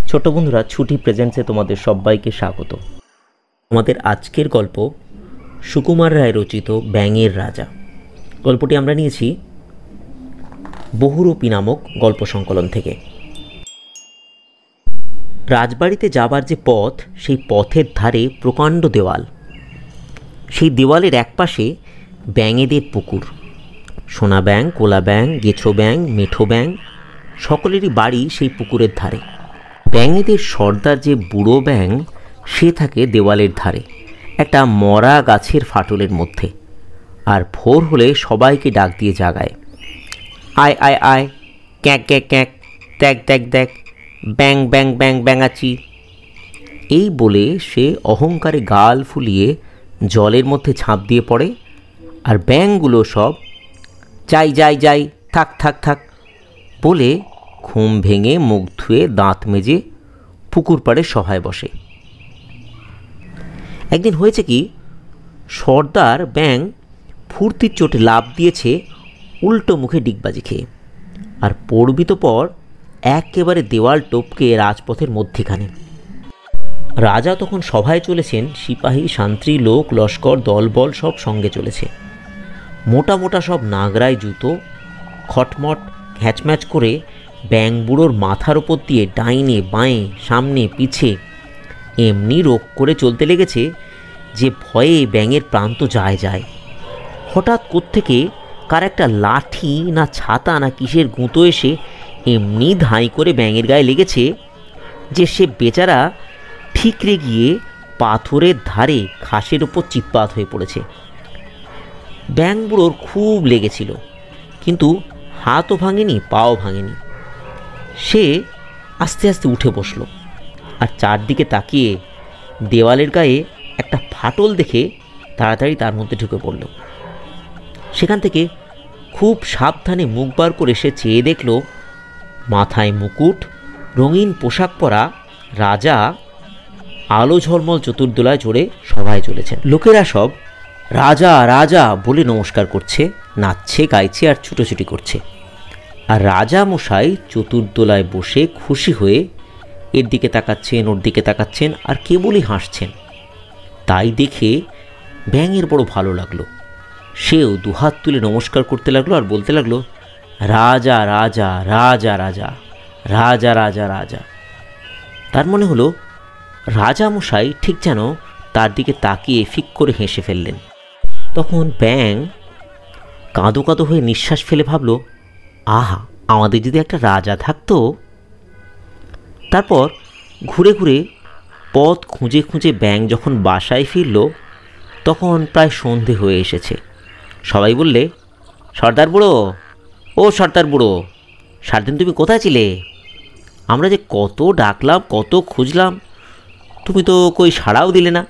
ছোট বন্ধুরা, ছুটি প্রেজেন্টসে তোমাদের সবাইকে স্বাগত। আমাদের আজকের গল্প সুকুমার রায় রচিত ব্যাঙের রাজা। গল্পটি আমরা নিয়েছি বহুরূপী নামক গল্প সংকলন থেকে। রাজবাড়িতে যাবার যে পথ, সেই পথের ধারে প্রকাণ্ড দেওয়াল। সেই দেওয়ালের একপাশে ব্যাঙেদের পুকুর। সোনা ব্যাঙ, কোলা ব্যাঙ, গেছো ব্যাঙ, মেঠো ব্যাঙ সকলেরই বাড়ি সেই পুকুরের ধারে। ব্যাঙেদের সর্দার যে বুড়ো ব্যাঙ, সে থাকে দেওয়ালের ধারে একটা মরা গাছের ফাটলের মধ্যে, আর ভোর হলে সবাইকে ডাক দিয়ে জাগায়, আয় আয় আয়, ক্যাঁক ক্যাঁক ক্যাঁক, দেখ দেখ দেখ, ব্যাং ব্যাং ব্যাং ব্যাঙাচি। এই বলে সে অহংকারে গাল ফুলিয়ে জলের মধ্যে ঝাঁপ দিয়ে পড়ে, আর ব্যাঙগুলো সব যাই যাই যাই, থাক থাক থাক বলে ঘুম ভেঙে মুখ ধুয়ে দাঁত মেজে পুকুর পাড়ে সভায় বসে। একদিন হয়েছে কি, সর্দার ব্যাঙ ফুর্তির চোটে লাফ দিয়েছে উল্টো মুখে ডিগবাজি খেয়ে, আর পড়বি তো পর একেবারে দেওয়াল টপকে রাজপথের মধ্যিখানে। রাজা তখন সভায় চলেছেন, সিপাহী শান্ত্রী লোক লস্কর দলবল সব সঙ্গে চলেছে। মোটা মোটা সব নাগরায় জুতো খটমট ঘ্যাচম্যাচ করে ব্যাঙ বুড়োর মাথার ওপর দিয়ে ডাইনে বাঁয়ে সামনে পিছে এমনি রোগ করে চলতে লেগেছে যে ভয়ে ব্যাঙের প্রাণ তো যায় যায়। হঠাৎ কোত্থেকে কার একটা লাঠি না ছাতা না কিসের গুঁতো এসে এমনি ধাঁই করে ব্যাঙের গায়ে লেগেছে যে সে বেচারা ঠিকরে গিয়ে পাথরের ধারে ঘাসের ওপর চিৎপাত হয়ে পড়েছে। ব্যাঙ বুড়োর খুব লেগেছিল, কিন্তু হাতও ভাঙেনি, পাও ভাঙেনি। সে আস্তে আস্তে উঠে বসল, আর চারদিকে তাকিয়ে দেওয়ালের গায়ে একটা ফাটল দেখে তাড়াতাড়ি তার মধ্যে ঢুকে পড়ল। সেখান থেকে খুব সাবধানে মুখ বার করে সে চেয়ে দেখল, মাথায় মুকুট, রঙিন পোশাক পরা রাজা আলো ঝলমল চতুর্দোলায় চড়ে সভায় চলেছেন। লোকেরা সব রাজা রাজা বলে নমস্কার করছে, নাচছে গাইছে আর ছুটোছুটি করছে। আর রাজা মশাই চতুর্দোলায় বসে খুশি হয়ে এর দিকে তাকাচ্ছেন, ওর দিকে তাকাচ্ছেন, আর কেবলই হাসছেন। তাই দেখে ব্যাঙের বড় ভালো লাগলো। সেও দুহাত তুলে নমস্কার করতে লাগলো আর বলতে লাগলো, রাজা রাজা রাজা রাজা রাজা রাজা রাজা। তার মনে হলো রাজা মশাই ঠিক যেন তার দিকে তাকিয়ে ফিক করে হেসে ফেললেন। তখন ব্যাঙ কাঁদো কাঁদো হয়ে নিঃশ্বাস ফেলে ভাবল, আহা, আমাদের যদি একটা রাজা থাকতো। তারপর ঘুরে ঘুরে পথ খুঁজে খুঁজে ব্যাঙ যখন বাসায় ফিরল, তখন প্রায় সন্ধে হয়ে এসেছে। সবাই বললে, সর্দার বুড়ো, ও সর্দার বুড়ো, সারাদিন তুমি কোথায় ছিলে? আমরা যে কত ডাকলাম, কত খুঁজলাম, তুমি তো কই সাড়াও দিলে না।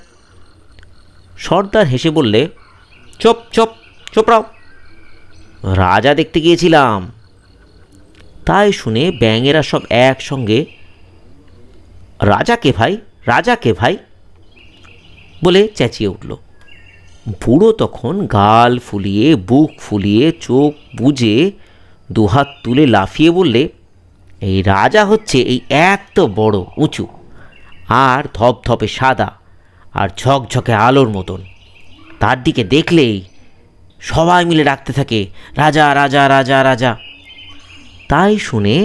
সর্দার হেসে বললে, চুপ চুপ চোপড়াও, রাজা দেখতে গিয়েছিলাম। তাই শুনে ব্যাঙেরা সব একসঙ্গে, রাজা কে ভাই, রাজা কে ভাই বলে চেঁচিয়ে উঠল। বুড়ো তখন গাল ফুলিয়ে বুক ফুলিয়ে চোখ বুজে দুহাত তুলে লাফিয়ে বললে, এই রাজা হচ্ছে এই এত বড় উঁচু আর ধপধপে সাদা আর ঝকঝকে আলোর মতন, তার দিকে দেখলেই সবাই মিলে ডাকতে থাকে, রাজা রাজা রাজা রাজা। তাই শুনে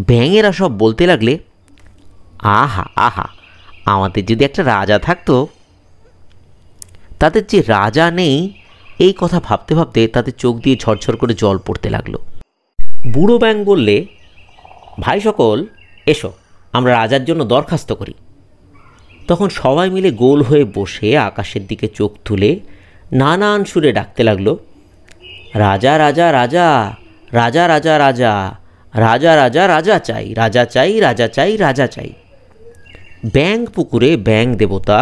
ব্যাঙেরা সব বলতে লাগলে, আহা আহা, আমাদের যদি একটা রাজা থাকতো। তাদের যে রাজা নেই এই কথা ভাবতে ভাবতে তাদের চোখ দিয়ে ঝরঝর করে জল পড়তে লাগলো। বুড়ো ব্যাঙ বললে, ভাই সকল, এসো আমরা রাজার জন্য দরখাস্ত করি। তখন সবাই মিলে গোল হয়ে বসে আকাশের দিকে চোখ তুলে নানান সুরে ডাকতে লাগলো, রাজা রাজা রাজা রাজা রাজা রাজা রাজা রাজা রাজা চাই, রাজা চাই, রাজা চাই, রাজা চাই। ব্যাঙ পুকুরে ব্যাঙ দেবতা,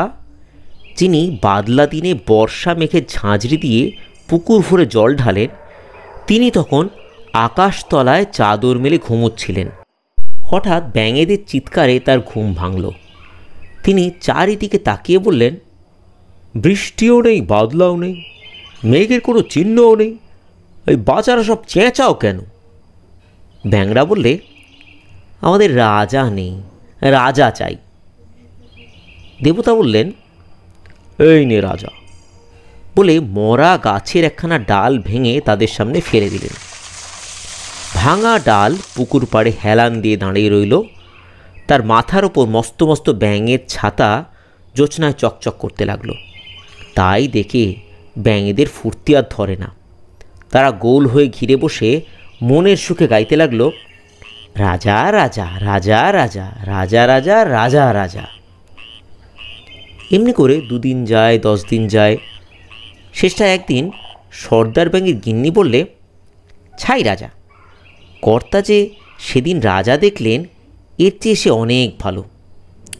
যিনি বাদলা দিনে বর্ষা মেঘে ঝাঁঝরি দিয়ে পুকুর ভরে জল ঢালেন, তিনি তখন আকাশতলায় চাদর মেলে ঘুমোচ্ছিলেন। হঠাৎ ব্যাঙেদের চিৎকারে তার ঘুম ভাঙল। তিনি চারিদিকে তাকিয়ে বললেন, বৃষ্টিও নেই, বাদলাও নেই, মেঘের কোনো চিহ্নও নেই, এই বাচ্চারা সব চেঁচাও কেন? ব্যাঙরা বললে, আমাদের রাজা নেই, রাজা চাই। দেবতা বললেন, এই নে রাজা, বলে মরা গাছের একখানা ডাল ভেঙে তাদের সামনে ফেলে দিলেন। ভাঙা ডাল পুকুর পাড়ে হেলান দিয়ে দাঁড়িয়ে রইল। তার মাথার ওপর মস্ত মস্ত ব্যাঙের ছাতা জোছনায় চকচক করতে লাগলো। তাই দেখে ব্যাঙেদের ফুর্তি আর ধরে না। তারা গোল হয়ে ঘিরে বসে মনের সুখে গাইতে লাগলো, রাজা রাজা রাজা রাজা রাজা রাজা রাজা রাজা। এমনি করে 2 দিন যায়, 10 দিন যায়। শেষটা একদিন সর্দার ব্যাঙের গিন্নি বললে, ছাই রাজা, কর্তা যে সেদিন রাজা দেখলেন এর চেয়ে সে অনেক ভালো।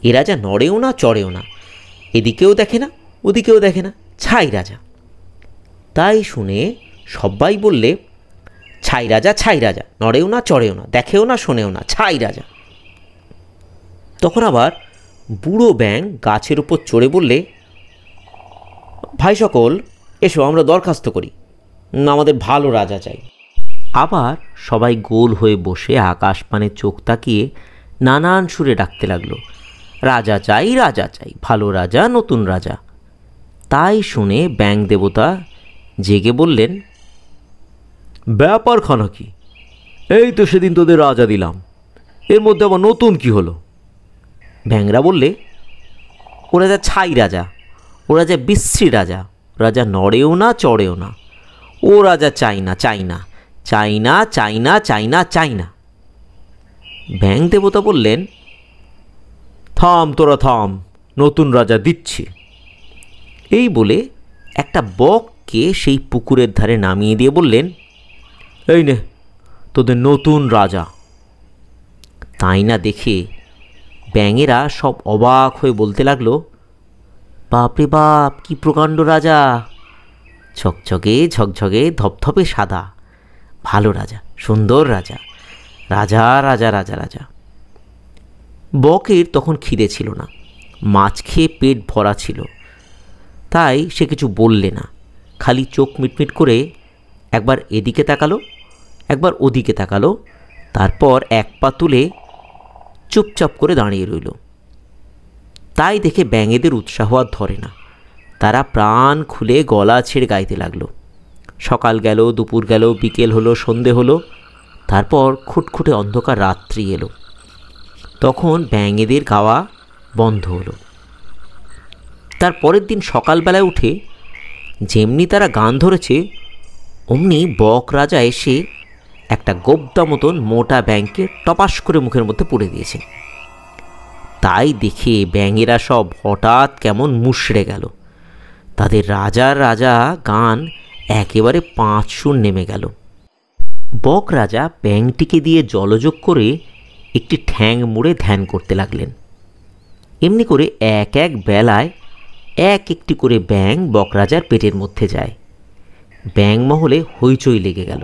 এ রাজা নড়েও না চড়েও না, এদিকেও দেখে না ওদিকেও দেখে না, ছাই রাজা। তাই শুনে সবাই বললে, ছাই রাজা ছাই রাজা, নড়েও না চড়েও না, দেখেও না শোনেও না, ছাই রাজা। তখন আবার বুড়ো ব্যাঙ গাছের উপর চড়ে বললে, ভাই সকল এসো, আমরা দরখাস্ত করি, আমাদের ভালো রাজা চাই। আবার সবাই গোল হয়ে বসে আকাশ পানে চোখ তাকিয়ে নানান সুরে ডাকতে লাগলো, রাজা চাই রাজা চাই, ভালো রাজা নতুন রাজা। তাই শুনে ব্যাঙ দেবতা জেগে বললেন, ব্যাপারখানা কি? এই তো সেদিন তোদের রাজা দিলাম, এর মধ্যে আবার নতুন কি হলো? ব্যাঙরা বললে, ও রাজা ছাই রাজা, ও রাজা বিশ্রী রাজা, রাজা নড়েও না চড়েও না, ও রাজা চাই না চাই না চাই না চাই না চাই না চাই না। ব্যাঙ দেবতা বললেন, থাম তোরা থাম, নতুন রাজা দিচ্ছি। এই বলে একটা বককে সেই পুকুরের ধারে নামিয়ে দিয়ে বললেন, এই নে তোদের নতুন রাজা। তাই না দেখে ব্যাঙেরা সব অবাক হয়ে বলতে লাগলো, বাপরে বাপ, কি প্রকাণ্ড রাজা, ঝকঝকে ঝকঝকে ধপধপে সাদা, ভালো রাজা, সুন্দর রাজা, রাজা রাজা রাজা রাজা। বকের তখন খিদে ছিল না, মাছ খেয়ে পেট ভরা ছিল। তাই সে কিছু বললে না, খালি চোখ মিটমিট করে একবার এদিকে তাকালো, একবার ওদিকে তাকালো, তারপর এক পা তুলে চুপচাপ করে দাঁড়িয়ে রইল। তাই দেখে ব্যাঙেদের উৎসাহ আর ধরে না। তারা প্রাণ খুলে গলা ছেড়ে গাইতে লাগলো। সকাল গেল, দুপুর গেল, বিকেল হলো, সন্ধে হলো, তারপর খুটখুটে অন্ধকার রাত্রি এলো। তখন ব্যাঙেদের গাওয়া বন্ধ হলো। তার পরের দিন সকালবেলায় উঠে যেমনি তারা গান ধরেছে, অমনি বক রাজা এসে একটা গোবদা মতন মোটা ব্যাঙকে টপাস করে মুখের মধ্যে পুড়ে দিয়েছে। তাই দেখে ব্যাঙেরা সব হঠাৎ কেমন মুষড়ে গেল। তাদের রাজার রাজা গান একেবারে 5 সুর নেমে গেল। বক রাজা ব্যাঙটিকে দিয়ে জলযোগ করে একটি ঠ্যাং মুড়ে ধ্যান করতে লাগলেন। এমনি করে এক এক বেলায় এক একটি করে ব্যাঙ বক রাজার পেটের মধ্যে যায়। ব্যাঙ মহলে হইচই লেগে গেল।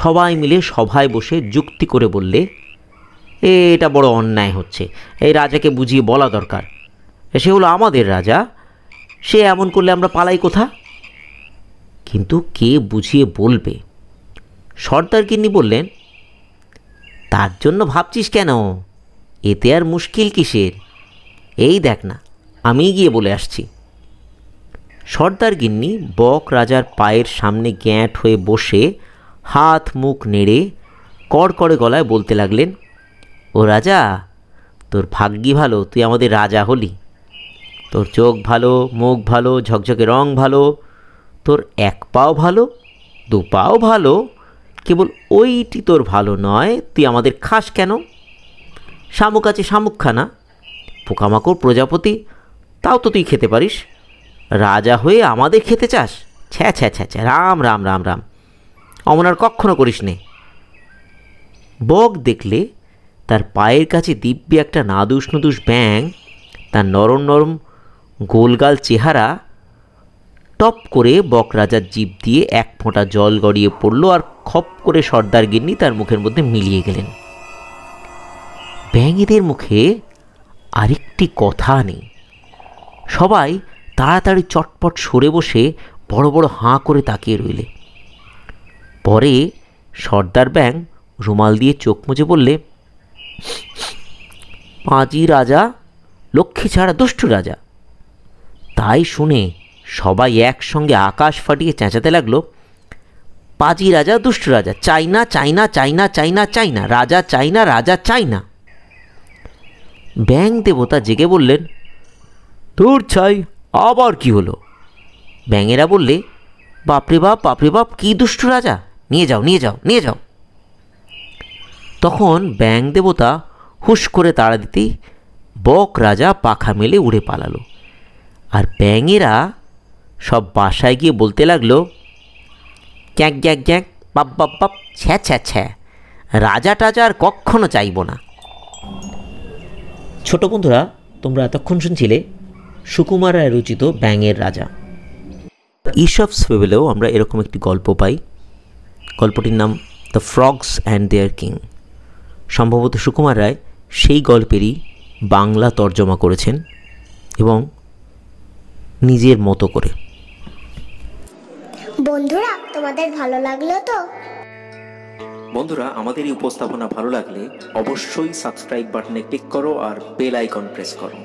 সবাই মিলে সভায় বসে যুক্তি করে বললে, এটা বড় অন্যায় হচ্ছে, এই রাজাকে বুঝিয়ে বলা দরকার, সে হলো আমাদের রাজা, সে এমন করলে আমরা পালাই কোথা? কিন্তু কে বুঝিয়ে বলবে? সর্দার গিন্নি বললেন, তার জন্য ভাবছিস কেন, এতে আর মুশকিল কিসের, এই দেখ না, আমি গিয়ে বলে আসছি। সর্দার গিন্নি বক রাজার পায়ের সামনে গ্যাঁট হয়ে বসে হাত মুখ নেড়ে কড়কড়ে গলায় বলতে লাগলেন, ও রাজা, তোর ভাগ্যি ভালো, তুই আমাদের রাজা হলি। তোর চোখ ভালো, মুখ ভালো, ঝকঝকে রং ভালো, তোর 1 পাও ভালো, 2 পাও ভালো, কেবল ওইটি তোর ভালো নয়, তুই আমাদের খাস কেন? শামুক আছে শামুকখানা, পোকামাকড় প্রজাপতি, তাও তো তুই খেতে পারিস, রাজা হয়ে আমাদের খেতে চাস? ছ্যা ছ্যা ছ্যা ছ্যা, রাম রাম রাম রাম, অমন আর কক্ষণও করিস নে। বক দেখলে তার পায়ের কাছে দিব্যি একটা নাদুস নুদুস ব্যাঙ, তার নরম নরম গোলগাল চেহারা, টপ করে বক রাজার জিভ দিয়ে 1 ফোঁটা জল গড়িয়ে পড়ল আর খপ করে সর্দার গিন্নি তার মুখের মধ্যে মিলিয়ে গেলেন। ব্যাঙেদের মুখে আরেকটি কথা নেই। সবাই তাড়াতাড়ি চটপট সরে বসে বড় বড় হাঁ করে তাকিয়ে রইলে। পরে সর্দার ব্যাঙ রুমাল দিয়ে চোখ মুছে বললে, পাঁজি রাজা লক্ষ্মী ছাড়া দুষ্টু রাজা। তাই শুনে সবাই একসঙ্গে আকাশ ফাটিয়ে চেঁচাতে লাগলো, পাজি রাজা দুষ্টু রাজা, চাই না চাই না চাই না চাই না চাই না, রাজা চাই না রাজা চাই না। ব্যাঙ দেবতা জেগে বললেন, তোর চাই, আবার কি হলো? ব্যাঙেরা বললে, বাপরে বাপ কি দুষ্টু রাজা, নিয়ে যাও নিয়ে যাও নিয়ে যাও। তখন ব্যাঙ দেবতা হুশ করে তাড়া দিতেই বক রাজা পাখা মেলে উড়ে পালালো। আর ব্যাঙেরা সব বাসায় গিয়ে বলতে লাগলো, ক্যাঁক গ্যাঁক গ্যাঁক, বাপ বাপ বাপ, ছ্যা ছ্যা ছ্যা, রাজা টাজা আর কক্ষণও চাইব না। ছোট বন্ধুরা, তোমরা এতক্ষণ শুনছিলে সুকুমার রায় রচিত ব্যাঙের রাজা। ঈশপস ফেবলেও আমরা এরকম একটি গল্প পাই। গল্পটির নাম the frogs and their king. সম্ভবত সুকুমার রায় সেই গল্পেরই বাংলা তর্জমা করেছেন এবং নিজের মতো করে। বন্ধুরা, তোমাদের ভালো লাগলো তো? বন্ধুরা, আমাদের এই উপস্থাপনা ভালো লাগলে অবশ্যই সাবস্ক্রাইব বাটনে ক্লিক করো আর বেল আইকন প্রেস করো।